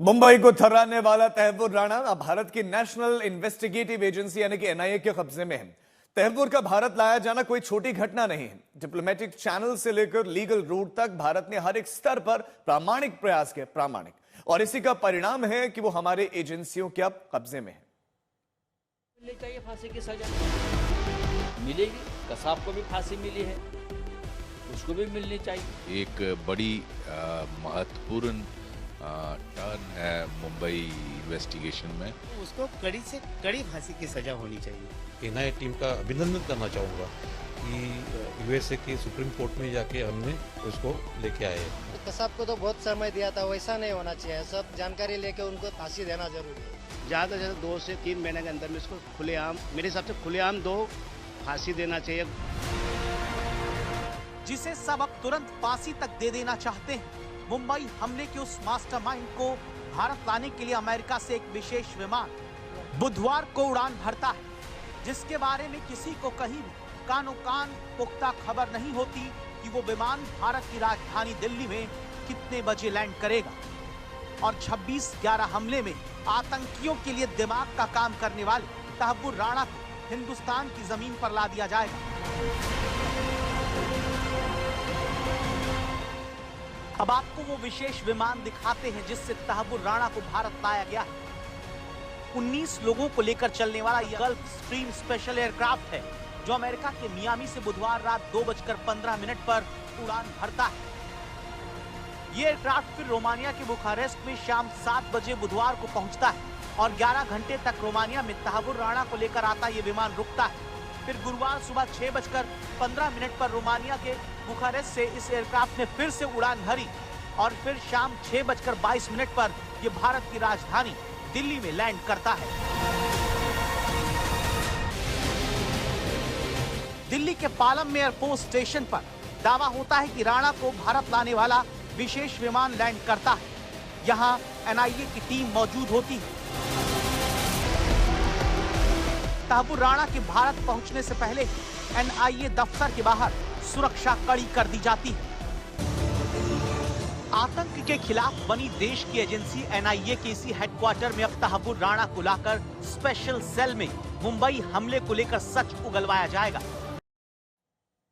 मुंबई को थर्राने वाला तहव्वुर राणा अब भारत की नेशनल इन्वेस्टिगेटिव एजेंसी यानी कि एनआईए के कब्जे में है। तहव्वुर का भारत लाया जाना कोई छोटी घटना नहीं है। डिप्लोमेटिक चैनल से लेकर लीगल रूट तक भारत ने हर एक स्तर पर प्रामाणिक प्रयास किए, और इसी का परिणाम है कि वो हमारे एजेंसियों के अब कब्जे में है। मिलनी चाहिए, फांसी की सजा मिलेगी। कसाब को भी फांसी मिली है, उसको भी मिलनी चाहिए। एक बड़ी महत्वपूर्ण टर्न है मुंबई इन्वेस्टिगेशन में। उसको कड़ी से कड़ी फांसी की सजा होनी चाहिए। एनआईए टीम का अभिनंदन करना चाहूँगा कि यूएसए के सुप्रीम कोर्ट में जाके हमने उसको लेके आए हैं। कसाब को तो बहुत समय दिया था, वैसा नहीं होना चाहिए। सब जानकारी लेके उनको फांसी देना जरूरी है। ज़्यादा से ज़्यादा 2 से 3 महीने के अंदर में इसको खुलेआम, मेरे हिसाब से खुलेआम 2 फांसी देना चाहिए। जिसे सब अब तुरंत फांसी तक दे देना चाहते हैं। मुंबई हमले के उस मास्टरमाइंड को भारत लाने के लिए अमेरिका से एक विशेष विमान बुधवार को उड़ान भरता है, जिसके बारे में किसी को कहीं भी कानो कान पुख्ता खबर नहीं होती कि वो विमान भारत की राजधानी दिल्ली में कितने बजे लैंड करेगा और 26/11 हमले में आतंकियों के लिए दिमाग का काम करने वाले तहव्वुर राणा को हिंदुस्तान की जमीन पर ला दिया जाएगा। अब आपको वो विशेष विमान दिखाते हैं जिससे तहव्वुर राणा को भारत लाया गया है। 19 लोगों को लेकर चलने वाला यह गल्फ स्ट्रीम स्पेशल एयरक्राफ्ट है, जो अमेरिका के मियामी से बुधवार रात 2:15 पर उड़ान भरता है। ये एयरक्राफ्ट फिर रोमानिया के बुखारेस्ट में शाम 7 बजे बुधवार को पहुंचता है और 11 घंटे तक रोमानिया में तहव्वुर राणा को लेकर आता ये विमान रुकता है। फिर गुरुवार सुबह 6:15 पर रोमानिया के बुखारेस्ट से इस एयरक्राफ्ट ने फिर से उड़ान भरी और फिर शाम 6:22 पर यह भारत की राजधानी दिल्ली में लैंड करता है। दिल्ली के पालम में एयरफोर्स स्टेशन पर दावा होता है कि राणा को भारत लाने वाला विशेष विमान लैंड करता है। यहां एनआईए की टीम मौजूद होती है। तहव्वुर राणा के भारत पहुंचने से पहले एनआईए दफ्तर के बाहर सुरक्षा कड़ी कर दी जाती है। आतंक के खिलाफ बनी देश की एजेंसी एनआईए के इसी हेडक्वार्टर में अब तहव्वुर राणा को लाकर स्पेशल सेल में मुंबई हमले को लेकर सच उगलवाया जाएगा।